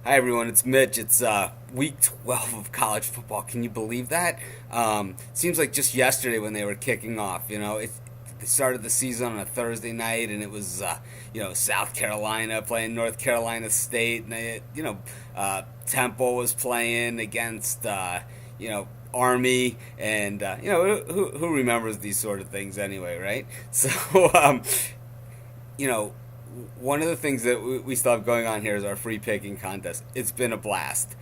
Hi everyone, it's Mitch. It's week 12 of college football. Can you believe that? Seems like just yesterday when they were kicking off. They started the season on a Thursday night, and it was South Carolina playing North Carolina State, and Temple was playing against Army, and who remembers these sort of things anyway, right? So you know, one of the things that we still have going on here is our free picking contest. It's been a blast.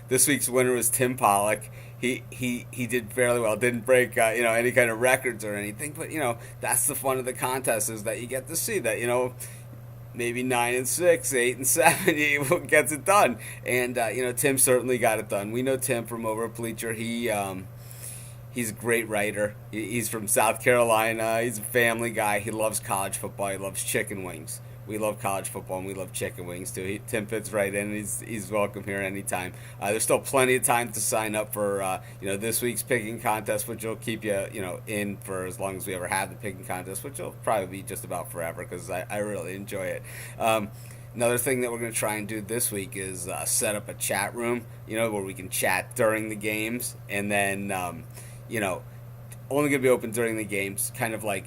This week's winner was Tim Pollock. He did fairly well. Didn't break any kind of records or anything, but that's the fun of the contest is that you get to see that maybe 9-6, 8-7, he gets it done. And Tim certainly got it done. We know Tim from over at Bleacher. He's a great writer. He's from South Carolina. He's a family guy. He loves college football. He loves chicken wings. We love college football and we love chicken wings too. Tim fits right in. He's welcome here anytime. There's still plenty of time to sign up for this week's picking contest, which will keep you in for as long as we ever have the picking contest, which will probably be just about forever because I really enjoy it. Another thing that we're going to try and do this week is set up a chat room, where we can chat during the games, and then only going to be open during the games, kind of like,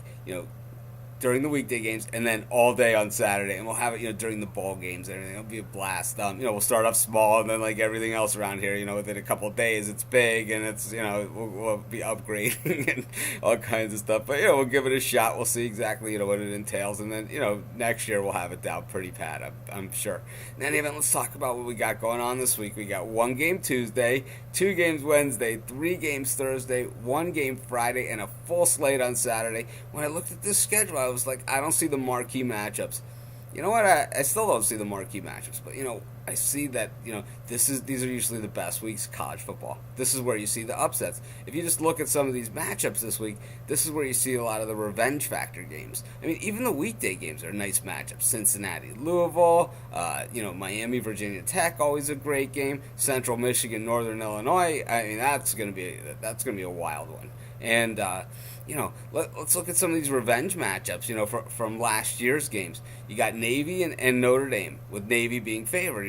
during the weekday games, and then all day on Saturday, and we'll have it, during the ball games and everything. It'll be a blast. We'll start off small, and then like everything else around here, within a couple of days, it's big, and it's, we'll be upgrading and all kinds of stuff. But we'll give it a shot. We'll see exactly what it entails, and then next year we'll have it down pretty pat. I'm sure. In any event, let's talk about what we got going on this week. We got one game Tuesday, 2 games Wednesday, 3 games Thursday, 1 game Friday, and a full slate on Saturday. When I looked at this schedule, I was like, I don't see the marquee matchups. You know what? I still don't see the marquee matchups, but I see that these are usually the best weeks of college football. This is where you see the upsets. If you just look at some of these matchups this week, this is where you see a lot of the revenge factor games. I mean, even the weekday games are nice matchups. Cincinnati, Louisville, Miami, Virginia Tech, always a great game. Central Michigan, Northern Illinois. I mean, that's gonna be a wild one. And let's look at some of these revenge matchups, from last year's games. You got Navy and Notre Dame, with Navy being favored,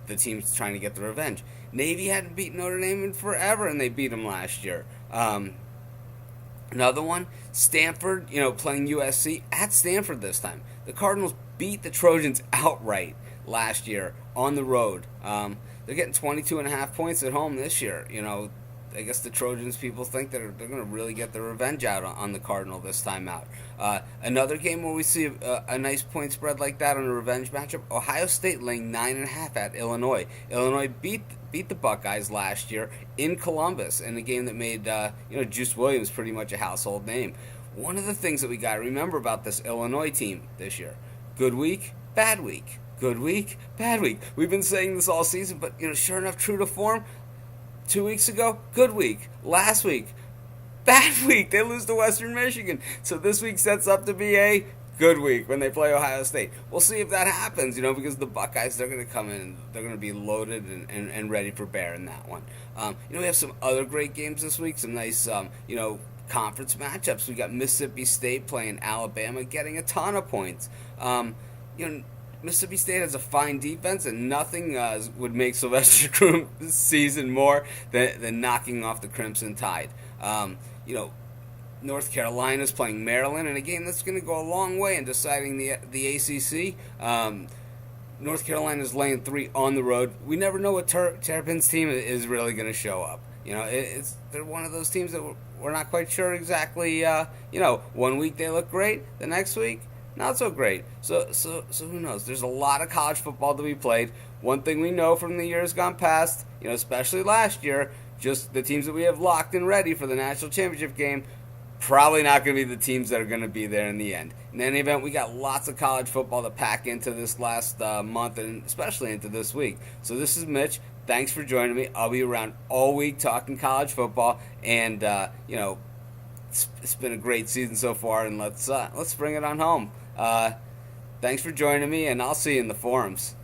the team's trying to get the revenge. Navy hadn't beaten Notre Dame in forever, and they beat them last year. Another one, Stanford, playing USC at Stanford this time. The Cardinals beat the Trojans outright last year on the road. They're getting 22.5 points at home this year, I guess the Trojans people think they're going to really get their revenge out on the Cardinal this time out. Another game where we see a nice point spread like that on a revenge matchup, Ohio State laying 9.5 at Illinois. Illinois beat the Buckeyes last year in Columbus in a game that made Juice Williams pretty much a household name. One of the things that we got to remember about this Illinois team this year, good week, bad week. Good week, bad week. We've been saying this all season, but sure enough, true to form, 2 weeks ago, good week. Last week, bad week. They lose to Western Michigan. So this week sets up to be a good week when they play Ohio State. We'll see if that happens, because the Buckeyes, they're going to come in and they're going to be loaded and ready for bear in that one. We have some other great games this week, some nice, conference matchups. We got Mississippi State playing Alabama, getting a ton of points. Mississippi State has a fine defense, and nothing would make Sylvester Croom this season more than knocking off the Crimson Tide. North Carolina's playing Maryland in a game that's going to go a long way in deciding the ACC. North Carolina's laying 3 on the road. We never know what Terrapin's team is really going to show up. They're one of those teams that we're not quite sure exactly. 1 week they look great, the next week not so great. So who knows? There's a lot of college football to be played. One thing we know from the years gone past, especially last year, just the teams that we have locked and ready for the national championship game, probably not going to be the teams that are going to be there in the end. In any event, we got lots of college football to pack into this last month, and especially into this week. So this is Mitch. Thanks for joining me. I'll be around all week talking college football, and it's been a great season so far, and let's bring it on home. Thanks for joining me, and I'll see you in the forums.